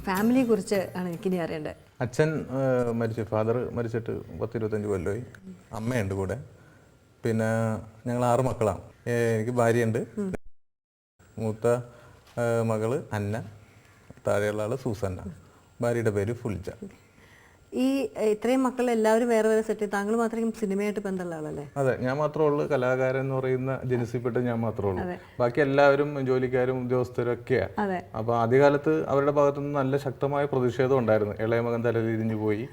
ഫാമിലിയെ കുറിച്ച് ആണ് എനിക്കിനി അറിയേണ്ടത്. അച്ഛൻ മരിച്ചു, ഫാദർ മരിച്ചിട്ട് 10-25 കൊല്ലമായി. അമ്മയുണ്ട് കൂടെ. പിന്നെ ഞങ്ങൾ 6 മക്കളാണ്. എനിക്ക് ഭാര്യയുണ്ട്. മൂത്ത മകള് അന്ന, താഴെയുള്ള ആള് സൂസന്ന. ഭാര്യയുടെ പേര് ഫുൽജ. ഈ ഇത്രയും മക്കൾ എല്ലാവരും വേറെ വേറെ സെറ്റ്, താങ്കൾ മാത്രം സിനിമയായിട്ട് ബന്ധമുള്ള ആളല്ലേ? അതെ, ഞാൻ മാത്രമേ ഉള്ളൂ കലാകാരൻ എന്ന് പറയുന്ന ജനസിൽപ്പെട്ട് ഞാൻ മാത്രമേ ഉള്ളൂ. ബാക്കി എല്ലാവരും ജോലിക്കാരും ഉദ്യോഗസ്ഥരും ഒക്കെയാണ്. അപ്പൊ ആദ്യകാലത്ത് അവരുടെ ഭാഗത്തുനിന്ന് നല്ല ശക്തമായ പ്രതിഷേധം ഉണ്ടായിരുന്നു. ഇളയ മകൻ തലതിരിഞ്ഞു പോയി,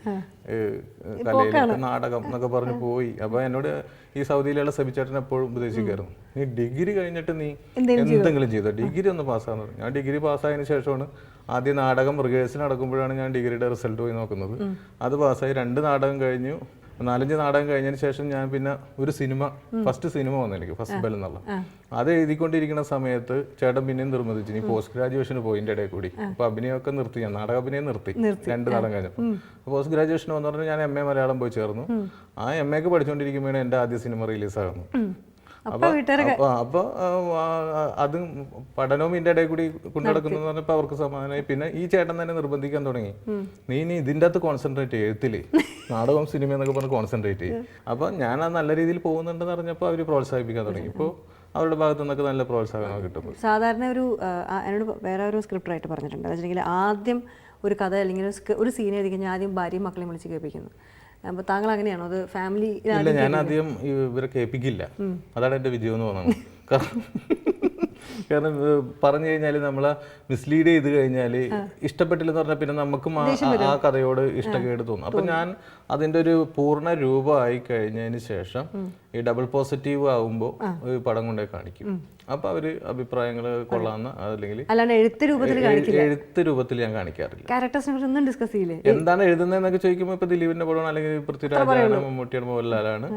കലയിലേക്ക് നാടകം എന്നൊക്കെ പറഞ്ഞു പോയി. അപ്പൊ എന്നോട് ഈ സൗദിയിലുള്ള സബിച്ചേട്ടൻ എപ്പോഴും ഉപദേശിക്കായിരുന്നു, നീ ഡിഗ്രി കഴിഞ്ഞിട്ട് നീ എന്തെങ്കിലും ചെയ്തോ, ഡിഗ്രി ഒന്ന് പാസ്സാന്ന് പറഞ്ഞു. ഞാൻ ഡിഗ്രി പാസ്സായതിനു ശേഷമാണ് ആദ്യം നാടകം റിഹേഴ്സൽ നടക്കുമ്പോഴാണ് ഞാൻ ഡിഗ്രിയുടെ റിസൾട്ട് പോയി നോക്കുന്നത്. അത് പാസ്സായി 2 നാടകം കഴിഞ്ഞു. 4-5 നാടകം കഴിഞ്ഞതിന് ശേഷം ഞാൻ പിന്നെ ഒരു സിനിമ, ഫസ്റ്റ് സിനിമ വന്നു എനിക്ക്, ഫസ്റ്റ് ബെൽ എന്നുള്ള. അത് എഴുതിക്കൊണ്ടിരിക്കുന്ന സമയത്ത് ചേട്ടൻ പിന്നെയും നിർബന്ധിച്ചു, നീ പോസ്റ്റ് ഗ്രാജുവേഷന് പോയിന്റെ ഇടയിൽ കൂടി. അപ്പൊ അഭിനയമൊക്കെ നിർത്തി, ഞാൻ നാടക അഭിനയം നിർത്തി 2 നാടകം കഴിഞ്ഞപ്പോൾ. പോസ്റ്റ് ഗ്രാജുവേഷൻ വന്നു പറഞ്ഞാൽ ഞാൻ MA മലയാളം പോയി ചേർന്നു. ആ MAക്ക് പഠിച്ചുകൊണ്ടിരിക്കുമ്പോഴാണ് എൻ്റെ ആദ്യ സിനിമ റിലീസാകുന്നു. അപ്പൊ അത് പഠനവും ഇതിന്റെ ഇടയിൽ കൂടി കൊണ്ടുനടക്കുന്നു പറഞ്ഞപ്പോ അവർക്ക് സമാധാനമായി. പിന്നെ ഈ ചേട്ടൻ തന്നെ നിർബന്ധിക്കാൻ തുടങ്ങി, നീ ഇതിന്റെ അകത്ത് കോൺസെൻട്രേറ്റ് ചെയ്യും, എഴുത്തില്ലേ, നാടകം സിനിമ എന്നൊക്കെ പറഞ്ഞ് കോൺസെൻട്രേറ്റ് ചെയ്യും. അപ്പൊ ഞാൻ ആ നല്ല രീതിയിൽ പോകുന്നുണ്ടെന്ന് അറിഞ്ഞപ്പോൾ അവര് പ്രോത്സാഹിപ്പിക്കാൻ തുടങ്ങി. ഇപ്പോൾ അവരുടെ ഭാഗത്തു നിന്നൊക്കെ നല്ല പ്രോത്സാഹനം കിട്ടും. സാധാരണ എന്നോട് വേറെ ഒരു സ്ക്രിപ്റ്റ് ആയിട്ട് പറഞ്ഞിട്ടുണ്ട്, വെച്ചിട്ടുണ്ടെങ്കിൽ ആദ്യം ഒരു കഥ അല്ലെങ്കിൽ ഒരു സീൻ എഴുതി കഴിഞ്ഞാൽ ആദ്യം ഭാര്യയും മക്കളെയും വിളിച്ച് കേൾപ്പിക്കുന്നു. അപ്പൊ താങ്കൾ അങ്ങനെയാണോ? അത് ഫാമിലി? ഇല്ല, ഞാൻ ആദ്യം ഇവരെ കേൾപ്പിക്കില്ല. അതാണ് എന്റെ വിജയം എന്ന് തോന്നുന്നു. കാരണം പറഞ്ഞു കഴിഞ്ഞാൽ നമ്മളെ മിസ്ലീഡ് ചെയ്ത് കഴിഞ്ഞാൽ ഇഷ്ടപ്പെട്ടില്ലെന്ന് പറഞ്ഞാൽ പിന്നെ നമുക്കും ആ കഥയോട് ഇഷ്ടക്കേട് തോന്നും. അപ്പൊ ഞാൻ അതിന്റെ ഒരു പൂർണ്ണ രൂപമായി കഴിഞ്ഞതിന് ശേഷം ഈ ഡബിൾ പോസിറ്റീവ് ആവുമ്പോൾ പടം കൊണ്ടേ കാണിക്കും. അപ്പൊ അവര് അഭിപ്രായങ്ങൾ കൊള്ളാവുന്ന, അല്ലെങ്കിൽ എഴുത്ത് രൂപത്തിൽ ഞാൻ കാണിക്കാറില്ല. എന്താണ് എഴുതുന്നതെന്നൊക്കെ ചോദിക്കുമ്പോൾ ഇപ്പൊ ദിലീപിന്റെ പടമാണ്, അല്ലെങ്കിൽ പൃഥ്വിരാജാണ്, മമ്മൂട്ടിയാണ്, മോഹൻലാലാണ്,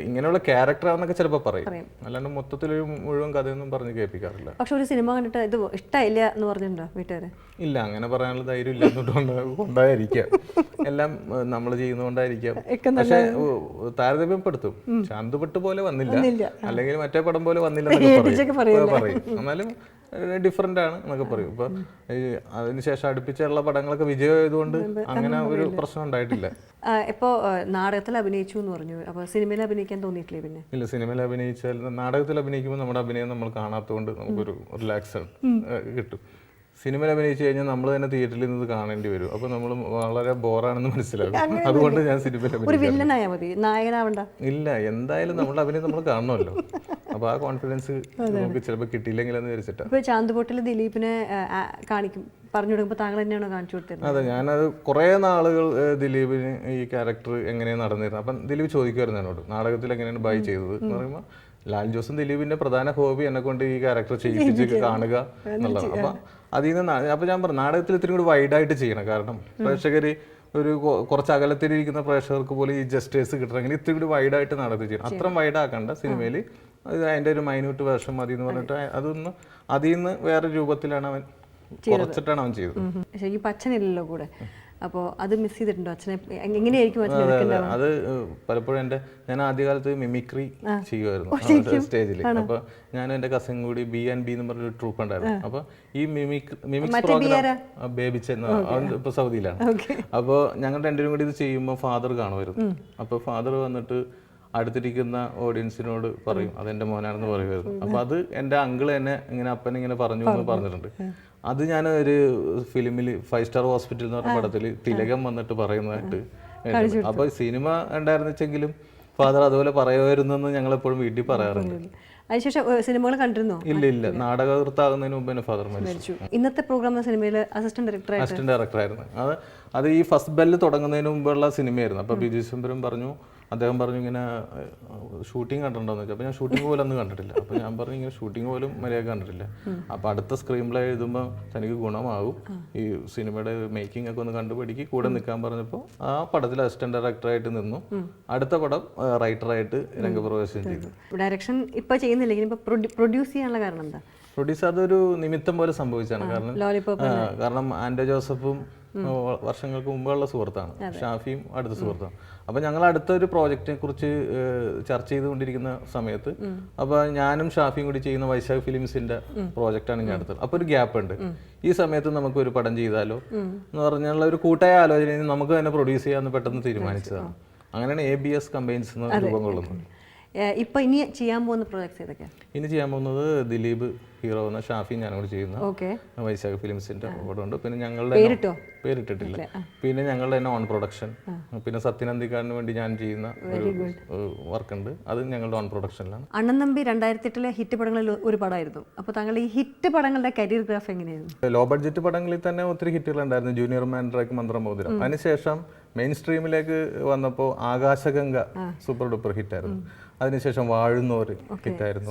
ഇങ്ങനെയുള്ള ക്യാരക്ടറാണെന്നൊക്കെ ചിലപ്പോൾ പറയും. അല്ലാണ്ട് മൊത്തത്തിലൊരു മുഴുവൻ കഥയൊന്നും പറഞ്ഞ് കേൾപ്പിക്കാറില്ല. പക്ഷെ ഒരു സിനിമ കണ്ടിട്ട് ഇത് ഇഷ്ടമില്ല എന്ന് പറഞ്ഞിട്ടുണ്ടോ വീട്ടുകാരെ? ഇല്ല, അങ്ങനെ പറയാനുള്ള ധൈര്യം ഇല്ലാത്തതുകൊണ്ടായിരിക്കാം, എല്ലാം നമ്മൾ ചെയ്യുന്നതുകൊണ്ടായിരിക്കാം. പക്ഷെ താരതമ്യപ്പെടുത്തും, ശാന്തുപെട്ട് പോലെ വന്നില്ല, അല്ലെങ്കിൽ മറ്റേ പടം പോലെ വന്നില്ല എന്നൊക്കെ പറയും. എന്നാലും ഡിഫറെന്റ് ആണ് എന്നൊക്കെ പറയും. ഇപ്പൊ അതിനുശേഷം അടുപ്പിച്ചുള്ള പടങ്ങളൊക്കെ വിജയമായതുകൊണ്ട് അങ്ങനെ ഒരു പ്രശ്നം ഉണ്ടായിട്ടില്ല. ഇപ്പോ നാടകത്തിൽ അഭിനയിച്ചു എന്ന് പറഞ്ഞു, അപ്പൊ സിനിമയിൽ അഭിനയിക്കാൻ തോന്നിയിട്ടില്ലേ? പിന്നെ ഇല്ല, സിനിമയിൽ അഭിനയിച്ചാൽ നാടകത്തിൽ അഭിനയിക്കുമ്പോൾ നമ്മുടെ അഭിനയം നമ്മൾ കാണാത്തതുകൊണ്ട് നമുക്കൊരു റിലാക്സ് കിട്ടും. സിനിമയിൽ അഭിനയിച്ചു കഴിഞ്ഞാൽ നമ്മൾ തന്നെ തിയേറ്ററിൽ നിന്ന് കാണേണ്ടി വരും. അപ്പൊ നമ്മൾ വളരെ ബോറാണെന്ന് മനസ്സിലാകും. അതുകൊണ്ട് ഞാൻ സിനിമയിൽ ഇല്ല, എന്തായാലും നമ്മുടെ അഭിനയം നമ്മൾ കാണണമല്ലോ. അപ്പൊ ആ കോൺഫിഡൻസ് നമുക്ക് ചിലപ്പോൾ കിട്ടിയില്ലെങ്കിലെന്ന് വിചാരിച്ചിട്ടാണ്. ചാന്തുപൊട്ടിൽ ദിലീപിനെ പറഞ്ഞു കൊടുക്കുമ്പോൾ താങ്കൾ തന്നെയാണോ കാണിച്ചു കൊടുത്തത്? അതെ, ഞാനത് കുറെ നാളുകൾ ദിലീപിന് ഈ ക്യാരക്ടർ എങ്ങനെയാണ് നടന്നിരുന്നത്. അപ്പം ദിലീപ് ചോദിക്കുമായിരുന്നു എന്നോട്, നാടകത്തിൽ എങ്ങനെയാണ് ബൈ ചെയ്തത് എന്ന് പറയുമ്പോൾ, ലാൽ ജോസും ദിലീപിന്റെ പ്രധാന ഹോബി എന്നെ കൊണ്ട് ഈ ക്യാരക്ടർ ചെയ്യിപ്പിച്ച് കാണുക എന്നുള്ളതാണ്. അപ്പൊ അതിൽ നിന്ന് അപ്പൊ ഞാൻ പറഞ്ഞു, നാടകത്തിൽ ഇത്തിരി കൂടി വൈഡായിട്ട് ചെയ്യണം. കാരണം പ്രേക്ഷകർ ഒരു കുറച്ച് അകലത്തിലിരിക്കുന്ന പ്രേക്ഷകർക്ക് പോലും ഈ ജസ്റ്റേഴ്സ് കിട്ടണമെങ്കിൽ ഇത്തിരി കൂടി വൈഡായിട്ട് നാടകത്തിൽ ചെയ്യണം. അത്രയും വൈഡാക്കണ്ട, സിനിമയിൽ അതിന്റെ ഒരു മൈന്യൂട്ട് വേർഷൻ മതി എന്ന് പറഞ്ഞിട്ട് അതൊന്ന് അതിൽ നിന്ന് വേറെ രൂപത്തിലാണ് അവൻ കുറച്ചിട്ടാണ് അവൻ ചെയ്തത്. ശരിക്കും അച്ഛനില്ലല്ലോ കൂടെ, അപ്പോൾ അത് മിസ് ചെയ്തിട്ടുണ്ടോ അച്ഛനെ? എങ്ങനെയായിരിക്കും? അത് പലപ്പോഴും ഞാൻ ആദ്യകാലത്ത് മിമിക്രി ചെയ്യുമായിരുന്നു സ്റ്റേജിൽ. അപ്പൊ ഞാൻ എന്റെ കസിൻ കൂടി B&B എന്ന് പറഞ്ഞൊരു ട്രൂപ്പ് ഉണ്ടായിരുന്നു. അപ്പൊ ഈ മിമിക്സ് പ്രോഗ്രാം ബേബിച്ചൻ ഇപ്പൊ സൗദിയിലാണ്. അപ്പോൾ ഞങ്ങൾ രണ്ടുപേരും കൂടി ഇത് ചെയ്യുമ്പോൾ ഫാദർ കാണുമായിരുന്നു. അപ്പൊ ഫാദർ വന്നിട്ട് അടുത്തിരിക്കുന്ന ഓഡിയൻസിനോട് പറയും, അതെന്റെ മോനാണെന്ന് പറയുമായിരുന്നു. അപ്പൊ അത് എന്റെ അങ്കിള് എന്നെ ഇങ്ങനെ അപ്പനിങ്ങനെ പറഞ്ഞു എന്ന് പറഞ്ഞിട്ടുണ്ട്. അത് ഞാൻ ഒരു ഫിലിമിൽ 5 സ്റ്റാർ ഹോസ്പിറ്റൽ എന്ന് പറഞ്ഞ പടത്തിൽ തിലകം വന്നിട്ട് പറയുന്നതായിട്ട്. അപ്പൊ സിനിമ ഉണ്ടായിരുന്നെങ്കിലും ഫാദർ അതുപോലെ പറയുമായിരുന്നെന്ന് ഞങ്ങൾ എപ്പോഴും വീട്ടിൽ പറയാറുണ്ട്. അതിനുശേഷം സിനിമകൾ കണ്ടിരുന്നോ? ഇല്ല, നാടകകൃത്താകുന്നതിന് മുമ്പ് തന്നെ ഫാദർ മരിച്ചു. ഇന്നത്തെ പ്രോഗ്രാം സിനിമയിൽ അസിസ്റ്റന്റ് ഡയറക്ടറായിരുന്നു. അത് ഈ ഫസ്റ്റ് ബെല്ല് തുടങ്ങുന്നതിന് മുമ്പുള്ള സിനിമയായിരുന്നു. അപ്പൊ ബിജു ശംബരം അദ്ദേഹം പറഞ്ഞു ഇങ്ങനെ ഷൂട്ടിംഗ് കണ്ടിട്ടുണ്ടോന്ന് വെച്ചാൽ. അപ്പോൾ ഞാൻ ഷൂട്ടിംഗ് പോലും ഒന്നും കണ്ടിട്ടില്ല. അപ്പോൾ ഞാൻ പറഞ്ഞു ഇങ്ങനെ ഷൂട്ടിംഗ് പോലും മര്യാദ കണ്ടിട്ടില്ല. അപ്പോൾ അടുത്ത സ്ക്രീൻ പ്ലേ എഴുതുമ്പോൾ തനിക്ക് ഗുണമാകും, ഈ സിനിമയുടെ മേക്കിംഗ് ഒക്കെ ഒന്ന് കണ്ടുപിടിക്ക്, കൂടെ നിൽക്കാൻ പറഞ്ഞപ്പോൾ ആ പടത്തിൽ അസിസ്റ്റന്റ് ഡയറക്ടറായിട്ട് നിന്നു. അടുത്ത പടം റൈറ്ററായിട്ട് രംഗപ്രവേശനം ചെയ്തു. ഡയറക്ഷൻ ഇപ്പൊ ചെയ്യുന്നില്ലെങ്കിൽ പ്രൊഡ്യൂസ് ചെയ്യാനുള്ള കാരണം എന്താ? പ്രൊഡ്യൂസ് അതൊരു നിമിത്തം പോലെ സംഭവിച്ചാണ്. കാരണം ആൻഡോ ജോസഫും വർഷങ്ങൾക്ക് മുമ്പുള്ള സുഹൃത്താണ്. ഷാഫിയും അടുത്ത സുഹൃത്താണ്. അപ്പോൾ ഞങ്ങൾ അടുത്തൊരു പ്രോജക്റ്റിനെ കുറിച്ച് ചർച്ച ചെയ്തുകൊണ്ടിരിക്കുന്ന സമയത്ത് അപ്പോൾ ഞാനും ഷാഫിയും കൂടി ചെയ്യുന്ന വൈശാഖ് ഫിലിംസിന്റെ പ്രോജക്റ്റാണ് ഞാൻ അടുത്തത്. അപ്പോൾ ഒരു ഗ്യാപ്പ് ഉണ്ട്. ഈ സമയത്ത് നമുക്ക് ഒരു പടം ചെയ്താലോ എന്ന് പറഞ്ഞുള്ള ഒരു കൂട്ടായ ആലോചനയിൽ നമുക്ക് തന്നെ പ്രൊഡ്യൂസ് ചെയ്യാമെന്ന് പെട്ടെന്ന് തീരുമാനിച്ചതാണ്. അങ്ങനെയാണ് ABS കമ്പൈൻസ് രൂപം കൊള്ളുന്നത്. ഇപ്പൊ ഇനി ചെയ്യാൻ പോകുന്ന പ്രോജക്ട്സ് ഏതൊക്കെയാണ്? ഇനി ചെയ്യാൻ പോകുന്നത് ദിലീപ് ഹീറോ എന്ന ഷാഫി ഞാനും കൂടി ചെയ്യുന്ന വൈശാഖ് ഫിലിംസിന്റെ പടമുണ്ട്. പിന്നെ ഞങ്ങളുടെ പേരിട്ടിട്ടില്ല. പിന്നെ ഞങ്ങളുടെ തന്നെ ഓൺ പ്രൊഡക്ഷൻ. പിന്നെ സത്യനന്ദിക്കാരന് വേണ്ടി ഞാൻ ചെയ്യുന്ന വർക്ക് ഉണ്ട്. അത് ഞങ്ങളുടെ ഓൺ പ്രൊഡക്ഷനിലാണ്. അണ്ണൻ തമ്പി 2008 ഹിറ്റ് പടങ്ങളിൽ ഒരു പടമായിരുന്നു. അപ്പോൾ താങ്കൾ ഈ ഹിറ്റ് പടങ്ങളുടെ കരിയർ ഗ്രാഫ് എങ്ങനെയായിരുന്നു? ലോ ബഡ്ജറ്റ് പടങ്ങളിൽ തന്നെ ഒത്തിരി ഹിറ്റുകളുണ്ടായിരുന്നു. Junior Mandrake, മന്ത്രമോതിരം. അതിനുശേഷം മെയിൻ സ്ട്രീമിലേക്ക് വന്നപ്പോൾ ആകാശഗംഗ സൂപ്പർ ഡൂപ്പർ ഹിറ്റായിരുന്നു. അതിനുശേഷം വാഴുന്നോര് ഹിറ്റായിരുന്നു.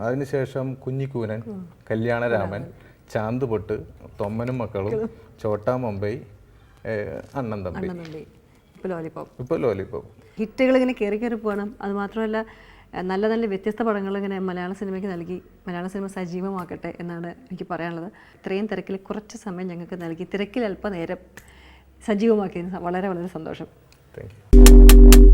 അതിനുശേഷം കുഞ്ഞിക്കൂനൻ, കല്യാണരാമൻ, ചാന്തുപൊട്ട്, തൊമ്മനും മക്കളും, ചോട്ടാ മുംബൈ, അണ്ണൻ തമ്പി, ഇപ്പോൾ ലോലിപോപ്പ്. ഹിറ്റുകൾ ഇങ്ങനെ കയറി കയറി പോകണം. അത് മാത്രമല്ല നല്ല നല്ല വ്യത്യസ്ത പടങ്ങൾ ഇങ്ങനെ മലയാള സിനിമയ്ക്ക് നൽകി മലയാള സിനിമ സജീവമാക്കട്ടെ എന്നാണ് എനിക്ക് പറയാനുള്ളത്. ഇത്രയും തിരക്കിൽ കുറച്ച് സമയം ഞങ്ങൾക്ക് നൽകി തിരക്കിൽ അല്പനേരം സജീവമാക്കിയതിന് വളരെ വളരെ സന്തോഷം. Thank you.